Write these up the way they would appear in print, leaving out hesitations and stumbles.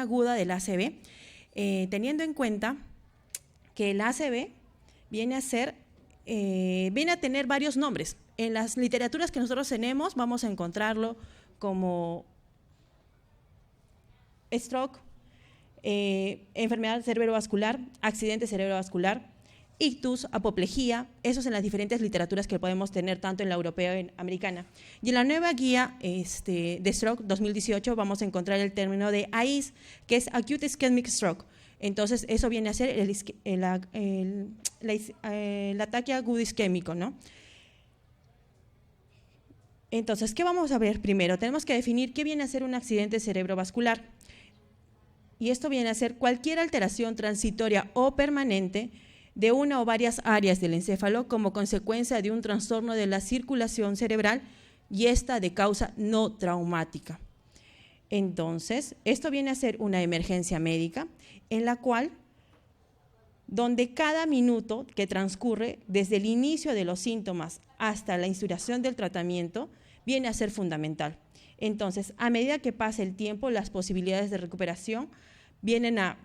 aguda del ACV, teniendo en cuenta que el ACV viene a tener varios nombres. En las literaturas que nosotros tenemos vamos a encontrarlo como stroke, enfermedad cerebrovascular, accidente cerebrovascular, ictus, apoplejía, eso es en las diferentes literaturas que podemos tener tanto en la europea y en americana. Y en la nueva guía de stroke 2018 vamos a encontrar el término de AIS, que es Acute Ischemic Stroke. Entonces, eso viene a ser el ataque agudo isquémico, ¿no? Entonces, ¿qué vamos a ver primero? Tenemos que definir qué viene a ser un accidente cerebrovascular. Y esto viene a ser cualquier alteración transitoria o permanente de una o varias áreas del encéfalo como consecuencia de un trastorno de la circulación cerebral y esta de causa no traumática. Entonces, esto viene a ser una emergencia médica en la cual, donde cada minuto que transcurre desde el inicio de los síntomas hasta la instauración del tratamiento viene a ser fundamental. Entonces, a medida que pase el tiempo, las posibilidades de recuperación vienen a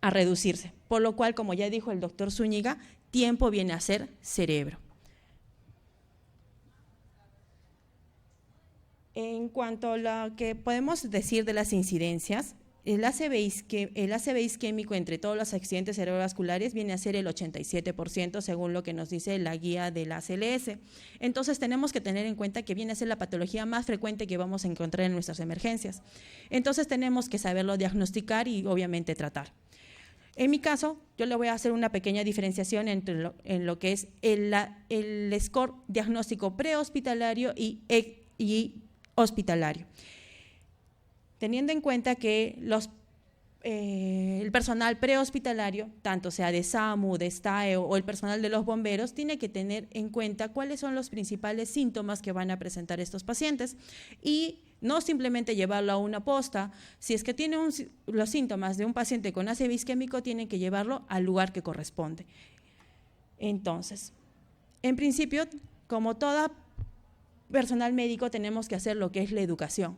reducirse, por lo cual, como ya dijo el doctor Zúñiga, tiempo viene a ser cerebro. En cuanto a lo que podemos decir de las incidencias, el ACV isquémico entre todos los accidentes cerebrovasculares viene a ser el 87%, según lo que nos dice la guía de la ACLS. Entonces, tenemos que tener en cuenta que viene a ser la patología más frecuente que vamos a encontrar en nuestras emergencias. Entonces, tenemos que saberlo diagnosticar y, obviamente, tratar. En mi caso, yo le voy a hacer una pequeña diferenciación en lo que es el score diagnóstico prehospitalario y hospitalario. Teniendo en cuenta que el personal prehospitalario, tanto sea de SAMU, de STAE o el personal de los bomberos, tiene que tener en cuenta cuáles son los principales síntomas que van a presentar estos pacientes y no simplemente llevarlo a una posta. Si es que tiene los síntomas de un paciente con ACV isquémico, tienen que llevarlo al lugar que corresponde. Entonces, en principio, como todo personal médico, tenemos que hacer lo que es la educación.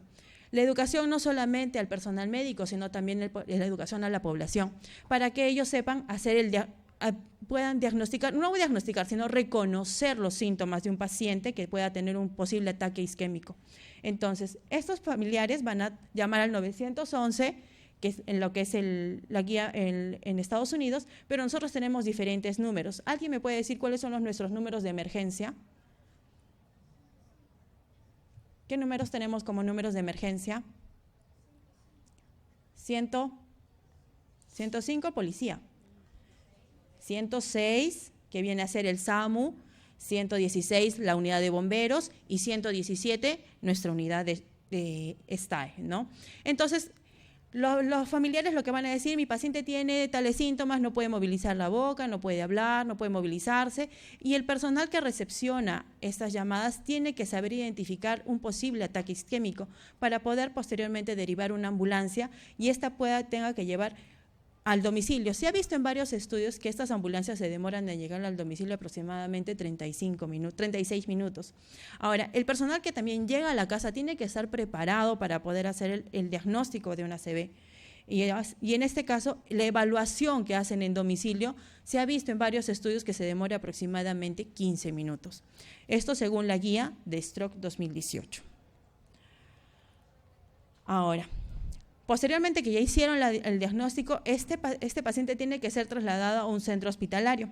La educación no solamente al personal médico, sino también la educación a la población, para que ellos sepan puedan diagnosticar, no diagnosticar, sino reconocer los síntomas de un paciente que pueda tener un posible ataque isquémico. Entonces, estos familiares van a llamar al 911, que es en lo que es la guía en Estados Unidos, pero nosotros tenemos diferentes números. ¿Alguien me puede decir cuáles son nuestros números de emergencia? ¿Qué números tenemos como números de emergencia? 105, policía. 106, que viene a ser el SAMU. 116, la unidad de bomberos. Y 117, nuestra unidad de STAE, ¿no? Entonces, los familiares lo que van a decir: mi paciente tiene tales síntomas, no puede movilizar la boca, no puede hablar, no puede movilizarse, y el personal que recepciona estas llamadas tiene que saber identificar un posible ataque isquémico para poder posteriormente derivar una ambulancia y esta tenga que llevar al domicilio. Se ha visto en varios estudios que estas ambulancias se demoran en llegar al domicilio aproximadamente 36 minutos. Ahora, el personal que también llega a la casa tiene que estar preparado para poder hacer el diagnóstico de una ACV. Y en este caso, la evaluación que hacen en domicilio se ha visto en varios estudios que se demora aproximadamente 15 minutos. Esto según la guía de Stroke 2018. Ahora, posteriormente que ya hicieron el diagnóstico, este paciente tiene que ser trasladado a un centro hospitalario.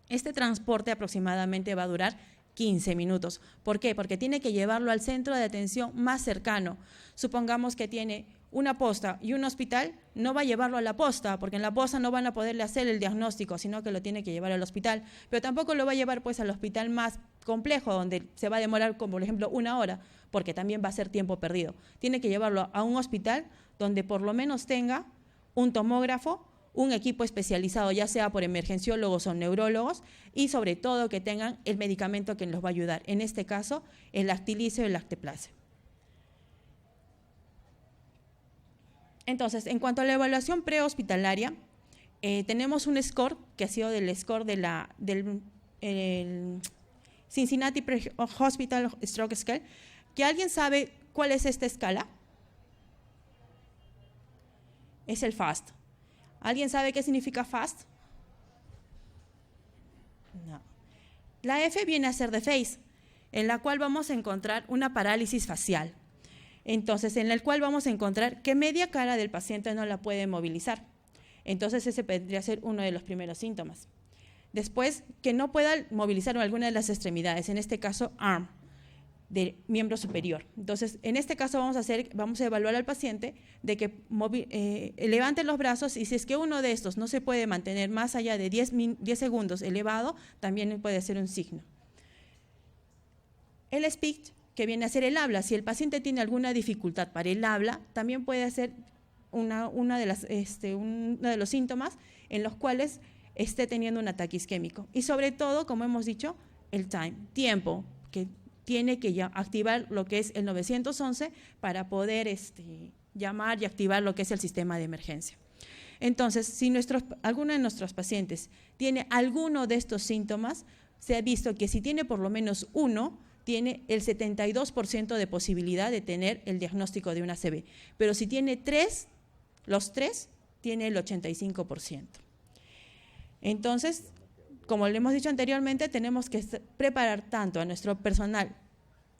Este transporte aproximadamente va a durar 15 minutos. ¿Por qué? Porque tiene que llevarlo al centro de atención más cercano. Supongamos que tiene una posta y un hospital, no va a llevarlo a la posta, porque en la posta no van a poderle hacer el diagnóstico, sino que lo tiene que llevar al hospital. Pero tampoco lo va a llevar pues al hospital más complejo, donde se va a demorar, como por ejemplo, 1 hora, porque también va a ser tiempo perdido. Tiene que llevarlo a un hospital donde por lo menos tenga un tomógrafo, un equipo especializado, ya sea por emergenciólogos o neurólogos, y sobre todo que tengan el medicamento que los va a ayudar. En este caso, el Lactilice o el Lacteplace. Entonces, en cuanto a la evaluación prehospitalaria, tenemos un score que ha sido del score del Cincinnati Hospital Stroke Scale. ¿Que alguien sabe cuál es esta escala? es el FAST. ¿Alguien sabe qué significa FAST? No. La F viene a ser de face, en la cual vamos a encontrar una parálisis facial. Entonces, en el cual vamos a encontrar que media cara del paciente no la puede movilizar. Entonces, ese podría ser uno de los primeros síntomas. Después, que no pueda movilizar alguna de las extremidades, en este caso, arm, del miembro superior. Entonces, en este caso vamos a evaluar al paciente de que levante los brazos, y si es que uno de estos no se puede mantener más allá de 10 segundos elevado, también puede ser un signo. El speech, que viene a ser el habla. Si el paciente tiene alguna dificultad para el habla, también puede ser uno de los síntomas en los cuales esté teniendo un ataque isquémico. Y sobre todo, como hemos dicho, el tiempo, que tiene que ya activar lo que es el 911 para poder llamar y activar lo que es el sistema de emergencia. Entonces, si alguno de nuestros pacientes tiene alguno de estos síntomas, se ha visto que si tiene por lo menos uno, tiene el 72% de posibilidad de tener el diagnóstico de una ACV. Pero si tiene los tres, tiene el 85%. Entonces, como le hemos dicho anteriormente, tenemos que preparar tanto a nuestro personal,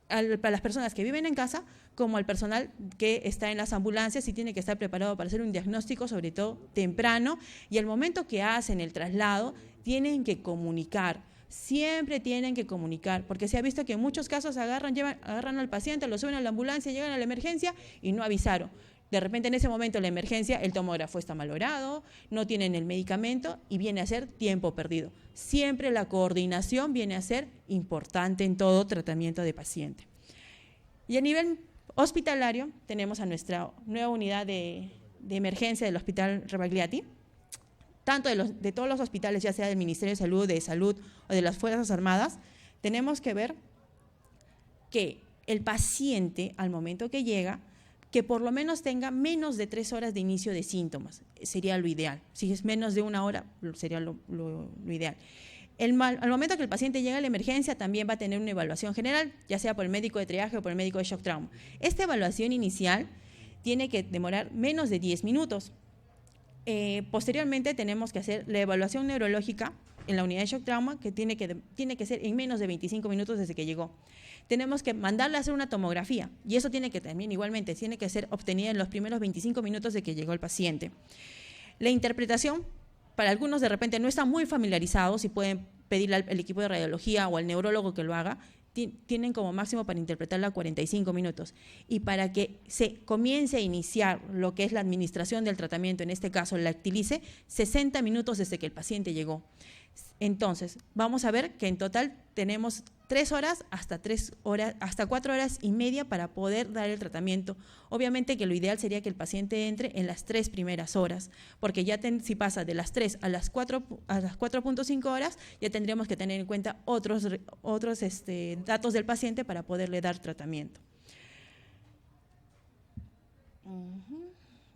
para las personas que viven en casa, como al personal que está en las ambulancias, y tiene que estar preparado para hacer un diagnóstico, sobre todo temprano, y al momento que hacen el traslado, tienen que comunicar. Siempre tienen que comunicar, porque se ha visto que en muchos casos agarran al paciente, lo suben a la ambulancia, llegan a la emergencia y no avisaron. De repente, en ese momento de la emergencia, el tomógrafo está malogrado, no tienen el medicamento y viene a ser tiempo perdido. Siempre la coordinación viene a ser importante en todo tratamiento de paciente. Y a nivel hospitalario, tenemos a nuestra nueva unidad de emergencia del Hospital Rebagliati, tanto de todos los hospitales, ya sea del Ministerio de Salud o de las Fuerzas Armadas. Tenemos que ver que el paciente, al momento que llega, que por lo menos tenga menos de 3 horas de inicio de síntomas, sería lo ideal. Si es menos de 1 hora, sería lo ideal. Al momento que el paciente llega a la emergencia, también va a tener una evaluación general, ya sea por el médico de triaje o por el médico de shock trauma. Esta evaluación inicial tiene que demorar menos de 10 minutos. Posteriormente tenemos que hacer la evaluación neurológica en la unidad de shock trauma, que tiene que ser en menos de 25 minutos desde que llegó. Tenemos que mandarle a hacer una tomografía, y eso tiene que también igualmente, tiene que ser obtenida en los primeros 25 minutos de que llegó el paciente. La interpretación, para algunos de repente no están muy familiarizados y pueden pedirle al equipo de radiología o al neurólogo que lo haga, tienen como máximo para interpretarla 45 minutos. Y para que se comience a iniciar lo que es la administración del tratamiento, en este caso la Actilice, 60 minutos desde que el paciente llegó. Entonces, vamos a ver que en total tenemos 3 horas hasta 4 horas y media para poder dar el tratamiento. Obviamente que lo ideal sería que el paciente entre en las 3 primeras horas, porque ya si pasa de las 3 a las 4.5 horas, ya tendríamos que tener en cuenta otros datos del paciente para poderle dar tratamiento.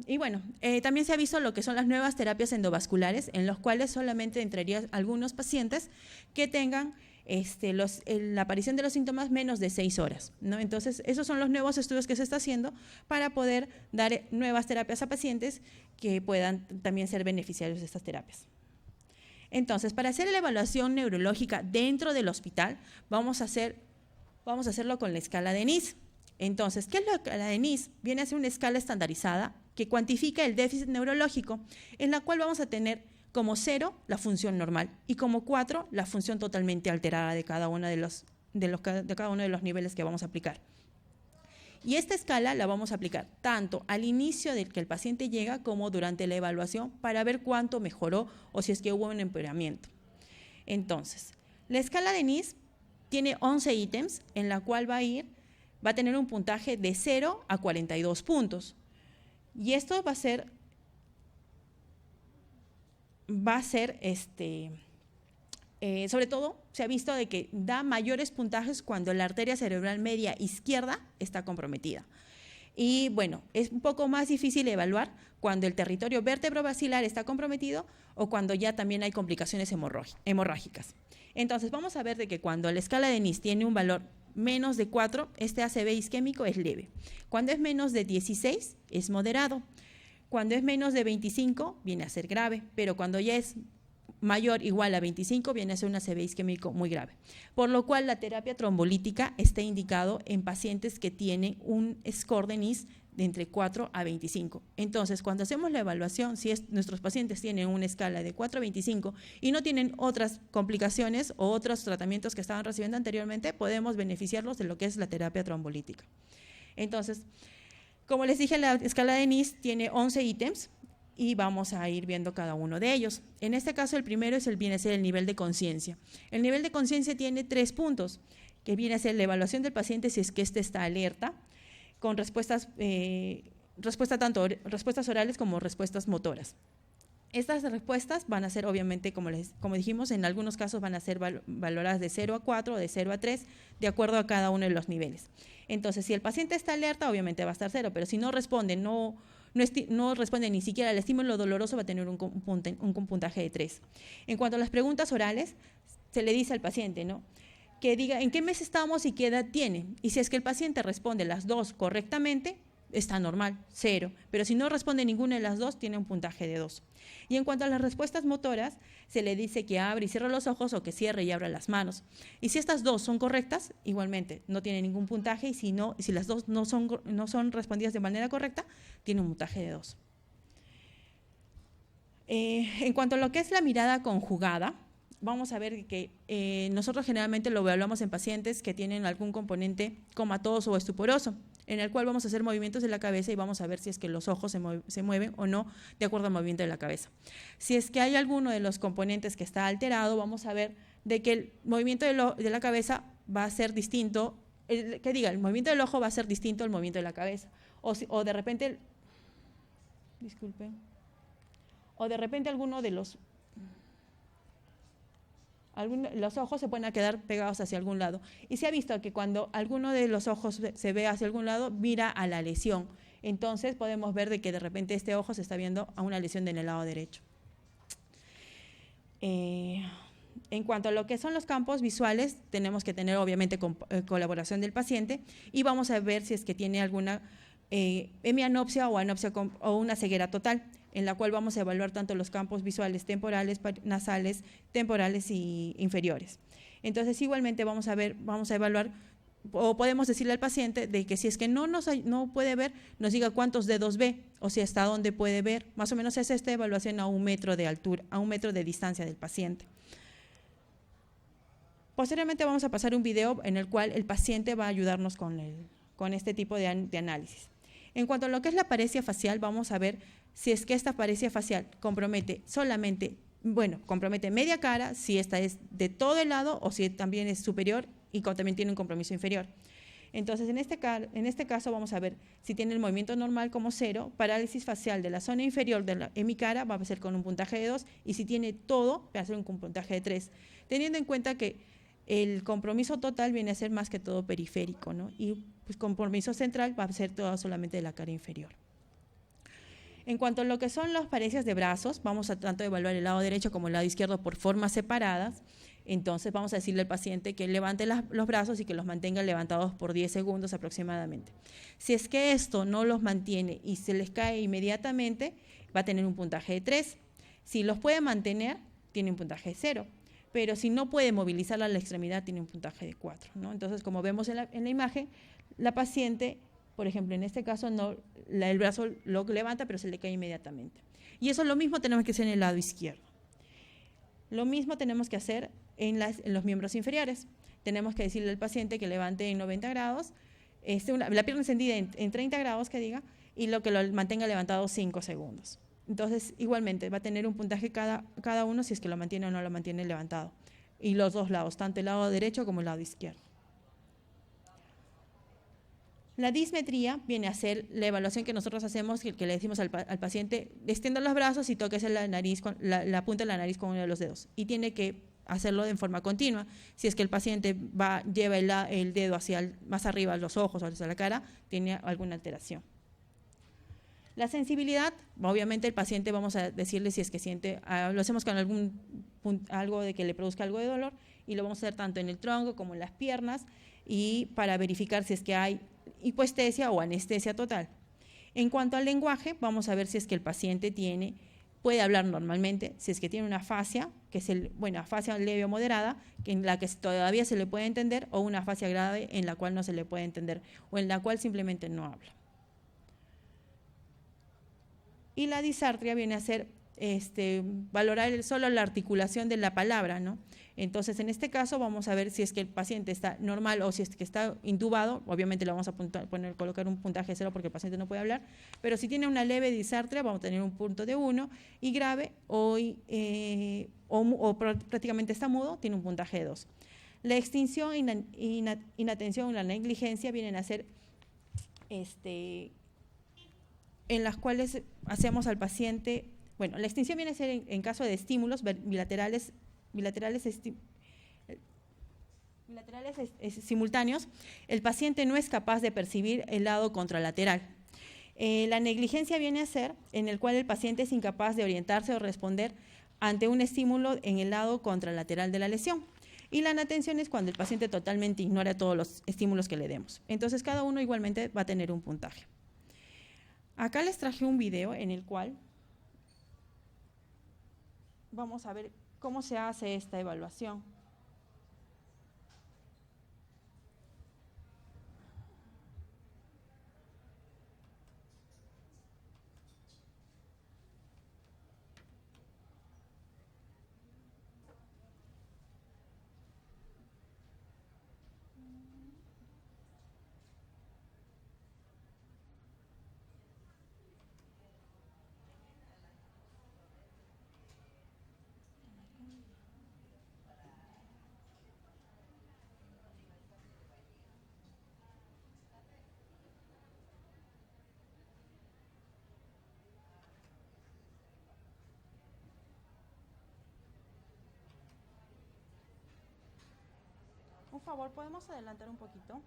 Y bueno, también se ha visto lo que son las nuevas terapias endovasculares, en los cuales solamente entrarían algunos pacientes que tengan la aparición de los síntomas menos de 6 horas, ¿no? Entonces, esos son los nuevos estudios que se está haciendo para poder dar nuevas terapias a pacientes que puedan también ser beneficiarios de estas terapias. Entonces, para hacer la evaluación neurológica dentro del hospital, vamos a hacerlo con la escala de NIS. Entonces, ¿qué es la escala de NIS? Viene a ser una escala estandarizada que cuantifica el déficit neurológico, en la cual vamos a tener como 0 la función normal y como 4 la función totalmente alterada de cada uno de los niveles que vamos a aplicar. Y esta escala la vamos a aplicar tanto al inicio del que el paciente llega como durante la evaluación para ver cuánto mejoró o si es que hubo un empeoramiento. Entonces, la escala de NIS tiene 11 ítems en la cual va a tener un puntaje de 0 a 42 puntos. Y esto va a ser sobre todo se ha visto de que da mayores puntajes cuando la arteria cerebral media izquierda está comprometida. Y bueno, es un poco más difícil evaluar cuando el territorio vértebro-basilar está comprometido o cuando ya también hay complicaciones hemorrágicas. Entonces vamos a ver de que cuando la escala de NIS tiene un valor menos de 4, este ACV isquémico es leve. Cuando es menos de 16, es moderado. Cuando es menos de 25, viene a ser grave, pero cuando ya es mayor igual a 25, viene a ser una ACV isquémico muy grave. Por lo cual, la terapia trombolítica está indicado en pacientes que tienen un score de NIS de entre 4 a 25. Entonces, cuando hacemos la evaluación, si nuestros pacientes tienen una escala de 4 a 25 y no tienen otras complicaciones o otros tratamientos que estaban recibiendo anteriormente, podemos beneficiarlos de lo que es la terapia trombolítica. Entonces, como les dije, la escala de NIS tiene 11 ítems y vamos a ir viendo cada uno de ellos. En este caso, el primero viene a ser el nivel de conciencia. El nivel de conciencia tiene 3 puntos, que viene a ser la evaluación del paciente si es que éste está alerta, con respuestas orales como respuestas motoras. Estas respuestas van a ser, obviamente, como dijimos, en algunos casos van a ser valoradas de 0 a 4 o de 0 a 3, de acuerdo a cada uno de los niveles. Entonces, si el paciente está alerta, obviamente va a estar 0, pero si no responde, no responde ni siquiera al estímulo doloroso, va a tener un puntaje de 3. En cuanto a las preguntas orales, se le dice al paciente, ¿no?, que diga en qué mes estamos y qué edad tiene. Y si es que el paciente responde las dos correctamente, está normal, 0. Pero si no responde ninguna de las dos, tiene un puntaje de 2. Y en cuanto a las respuestas motoras, se le dice que abre y cierra los ojos o que cierre y abra las manos. Y si estas dos son correctas, igualmente no tiene ningún puntaje, y si las dos no son respondidas de manera correcta, tiene un puntaje de 2. En cuanto a lo que es la mirada conjugada, vamos a ver que nosotros generalmente lo evaluamos en pacientes que tienen algún componente comatoso o estuporoso, en el cual vamos a hacer movimientos de la cabeza y vamos a ver si es que los ojos se mueven o no de acuerdo al movimiento de la cabeza. Si es que hay alguno de los componentes que está alterado, vamos a ver de que el movimiento de la cabeza va a ser distinto, el movimiento del ojo va a ser distinto al movimiento de la cabeza, o de repente, alguno de los ojos se pueden quedar pegados hacia algún lado. Y se ha visto que cuando alguno de los ojos se ve hacia algún lado, mira a la lesión. Entonces podemos ver de que de repente este ojo se está viendo a una lesión en el lado derecho. En cuanto a lo que son los campos visuales, tenemos que tener obviamente colaboración del paciente y vamos a ver si es que tiene alguna hemianopsia o anopsia o una ceguera total, en la cual vamos a evaluar tanto los campos visuales temporales, nasales, temporales y inferiores. Entonces, igualmente vamos a evaluar, o podemos decirle al paciente de que si es que no puede ver, nos diga cuántos dedos ve, o si hasta dónde puede ver. Más o menos es esta evaluación a 1 metro de altura, a 1 metro de distancia del paciente. Posteriormente vamos a pasar un video en el cual el paciente va a ayudarnos con este tipo de análisis. En cuanto a lo que es la paresia facial, vamos a ver si es que esta paresia facial compromete media cara, si esta es de todo el lado o si también es superior y también tiene un compromiso inferior. Entonces, en este caso vamos a ver si tiene el movimiento normal como 0, parálisis facial de la zona inferior de la hemicara va a ser con un puntaje de 2 y si tiene todo va a ser un puntaje de 3, teniendo en cuenta que el compromiso total viene a ser más que todo periférico, ¿no? Y pues compromiso central va a ser todo solamente de la cara inferior. En cuanto a lo que son las paresias de brazos, vamos a tanto evaluar el lado derecho como el lado izquierdo por formas separadas. Entonces vamos a decirle al paciente que levante los brazos y que los mantenga levantados por 10 segundos aproximadamente. Si es que esto no los mantiene y se les cae inmediatamente, va a tener un puntaje de 3. Si los puede mantener, tiene un puntaje de 0. Pero si no puede movilizarla a la extremidad, tiene un puntaje de 4, ¿no? Entonces, como vemos en la imagen, la paciente, por ejemplo, en este caso, el brazo lo levanta, pero se le cae inmediatamente. Y eso lo mismo tenemos que hacer en el lado izquierdo. Lo mismo tenemos que hacer en los miembros inferiores. Tenemos que decirle al paciente que levante en 90 grados, la pierna encendida en 30 grados, y lo mantenga levantado 5 segundos. Entonces, igualmente, va a tener un puntaje cada uno si es que lo mantiene o no lo mantiene levantado. Y los dos lados, tanto el lado derecho como el lado izquierdo. La dismetría viene a ser la evaluación que nosotros hacemos, que le decimos al paciente, extienda los brazos y toques la punta de la nariz con uno de los dedos. Y tiene que hacerlo de forma continua. Si es que el paciente lleva el dedo más arriba a los ojos o hacia la cara, tiene alguna alteración. La sensibilidad, obviamente el paciente vamos a decirle si es que siente, lo hacemos con algo de que le produzca algo de dolor y lo vamos a hacer tanto en el tronco como en las piernas y para verificar si es que hay hipoestesia o anestesia total. En cuanto al lenguaje, vamos a ver si es que el paciente puede hablar normalmente, si es que tiene una afasia, que es afasia leve o moderada, en la que todavía se le puede entender, o una afasia grave en la cual no se le puede entender, o en la cual simplemente no habla. Y la disartria viene a ser valorar solo la articulación de la palabra, ¿no? Entonces, en este caso vamos a ver si es que el paciente está normal o si es que está intubado. Obviamente le vamos a colocar un puntaje 0 porque el paciente no puede hablar, pero si tiene una leve disartria vamos a tener un punto de 1, y grave o prácticamente está mudo, tiene un puntaje de 2. La extinción, inatención y la negligencia vienen a ser en las cuales hacemos al paciente, la extinción viene a ser en caso de estímulos bilaterales simultáneos, el paciente no es capaz de percibir el lado contralateral. La negligencia viene a ser en el cual el paciente es incapaz de orientarse o responder ante un estímulo en el lado contralateral de la lesión. Y la inatención es cuando el paciente totalmente ignora todos los estímulos que le demos. Entonces, cada uno igualmente va a tener un puntaje. Acá les traje un video en el cual vamos a ver cómo se hace esta evaluación. Por favor, ¿podemos adelantar un poquito?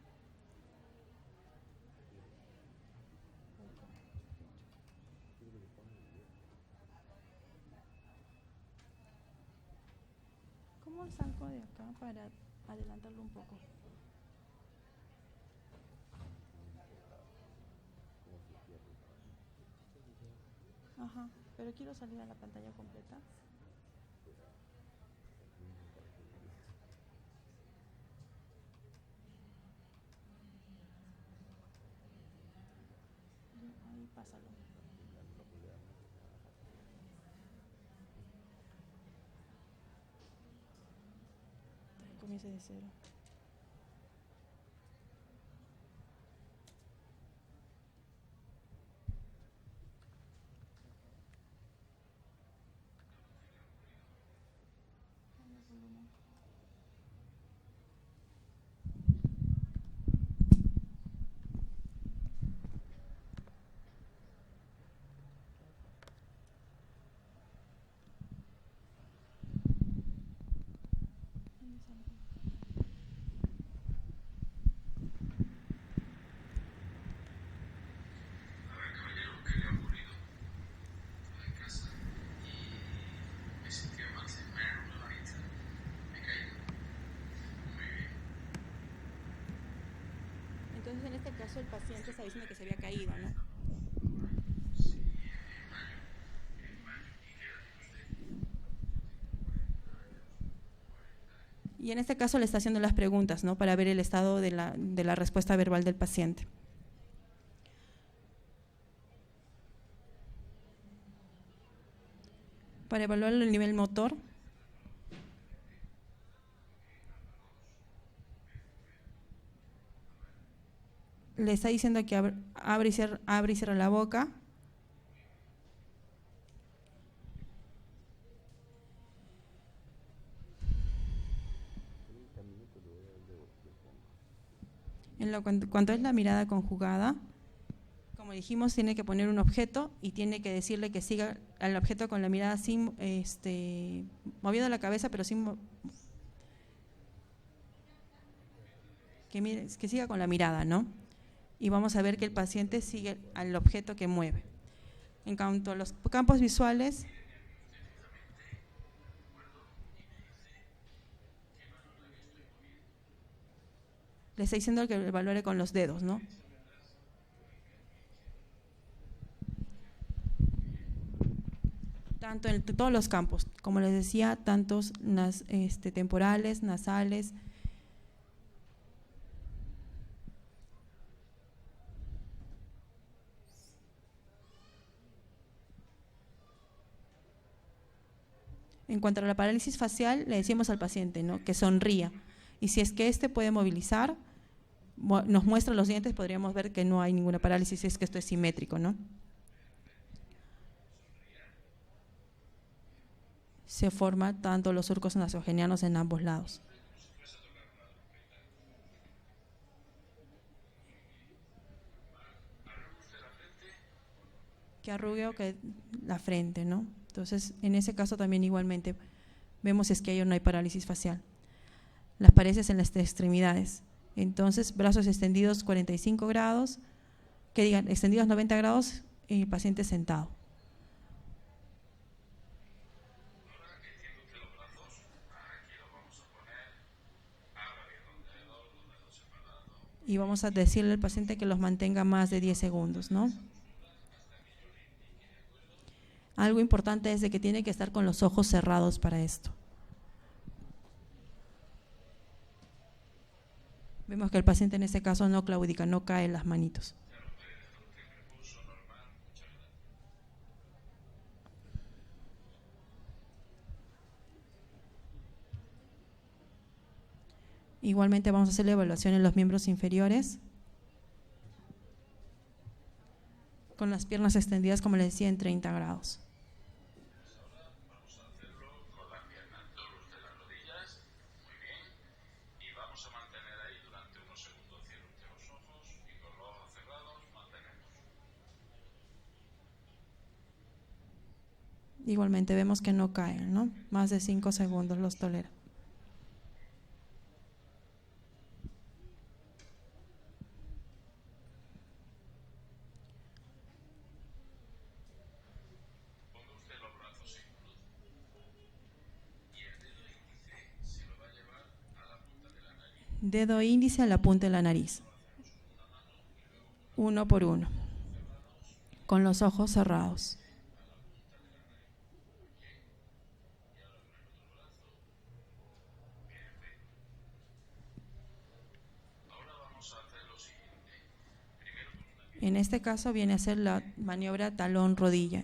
¿Cómo saco de acá para adelantarlo un poco? Ajá, pero quiero salir a la pantalla completa. Ahí pásalo. Comience de 0. Entonces, en este caso, el paciente está diciendo que se había caído, ¿no? Y en este caso le está haciendo las preguntas, ¿no? Para ver el estado de la respuesta verbal del paciente. Para evaluar el nivel motor, le está diciendo que abre y cierra la boca. Cuando es la mirada conjugada, como dijimos, tiene que poner un objeto y tiene que decirle que siga al objeto con la mirada sin, moviendo la cabeza, pero sin que siga con la mirada, ¿no? Y vamos a ver que el paciente sigue al objeto que mueve. En cuanto a los campos visuales, le está diciendo que evalúe con los dedos, ¿no? tanto en todos los campos, como les decía, tantos temporales, nasales. En cuanto a la parálisis facial, le decimos al paciente, ¿no?, que sonría. Y si es que puede movilizar, nos muestra los dientes, podríamos ver que no hay ninguna parálisis, si es que esto es simétrico, ¿no? Se forman tanto los surcos nasogenianos en ambos lados. Que arrugue o que la frente, ¿no? Entonces, en ese caso también igualmente vemos si es que hay o no hay parálisis facial. Las paredes en las extremidades. Entonces, brazos extendidos 45 grados, que digan extendidos 90 grados y el paciente sentado. Y vamos a decirle al paciente que los mantenga más de 10 segundos, ¿no? Algo importante es de que tiene que estar con los ojos cerrados para esto. Vemos que el paciente en este caso no claudica, no cae en las manitos. Igualmente vamos a hacer la evaluación en los miembros inferiores, con las piernas extendidas, como les decía, en 30 grados. Igualmente vemos que no caen, ¿no? Más de 5 segundos los tolera. Dedo índice a la punta de la nariz. Uno por uno. Con los ojos cerrados. En este caso viene a ser la maniobra talón-rodilla.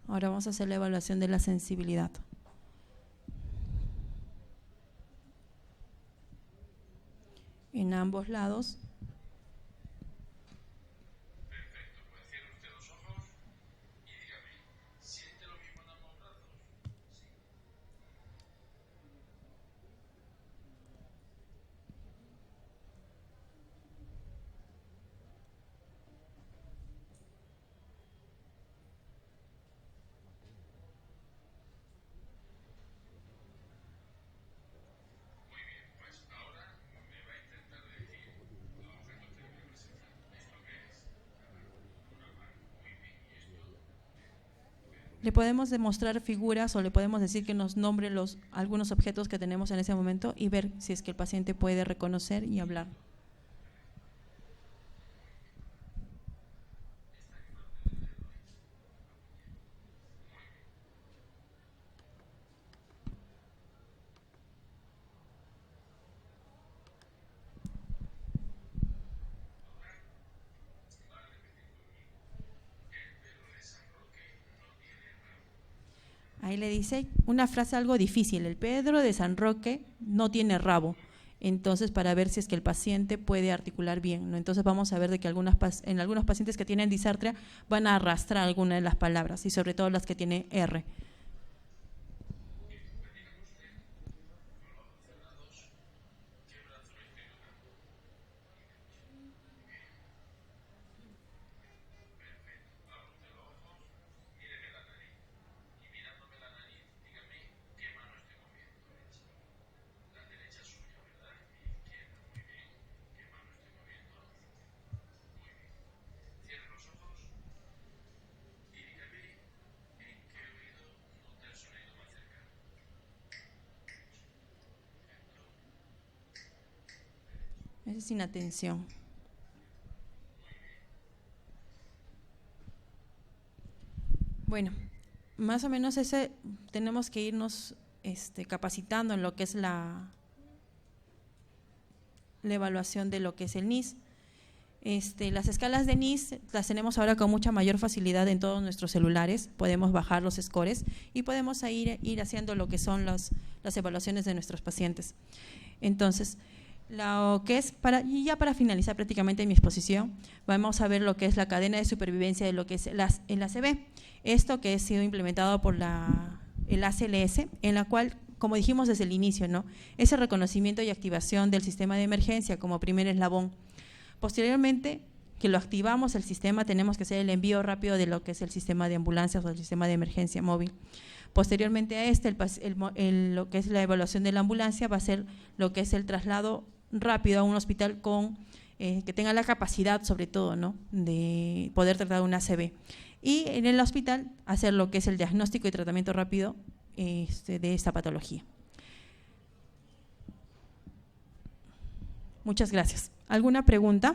Ahora vamos a hacer la evaluación de la sensibilidad. En ambos lados. Le podemos demostrar figuras o le podemos decir que nos nombre algunos objetos que tenemos en ese momento y ver si es que el paciente puede reconocer y hablar. Ahí le dice una frase algo difícil: el Pedro de San Roque no tiene rabo. Entonces, para ver si es que el paciente puede articular bien, ¿no? Entonces vamos a ver de que en algunos pacientes que tienen disartria van a arrastrar alguna de las palabras y sobre todo las que tienen R. Esa es inatención. Bueno, más o menos tenemos que irnos capacitando en lo que es la evaluación de lo que es el NIS. Las escalas de NIS las tenemos ahora con mucha mayor facilidad en todos nuestros celulares, podemos bajar los scores y podemos ir haciendo lo que son las evaluaciones de nuestros pacientes. Entonces, lo que es y ya para finalizar prácticamente mi exposición, vamos a ver lo que es la cadena de supervivencia de lo que es el ACV. Esto que ha sido implementado por el ACLS, en la cual, como dijimos desde el inicio, ¿no?, es el reconocimiento y activación del sistema de emergencia como primer eslabón. Posteriormente, que lo activamos el sistema, tenemos que hacer el envío rápido de lo que es el sistema de ambulancias o el sistema de emergencia móvil. Posteriormente a lo que es la evaluación de la ambulancia va a ser lo que es el traslado rápido a un hospital que tenga la capacidad, sobre todo, ¿no?, de poder tratar un ACV. Y en el hospital hacer lo que es el diagnóstico y tratamiento rápido de esta patología. Muchas gracias. ¿Alguna pregunta?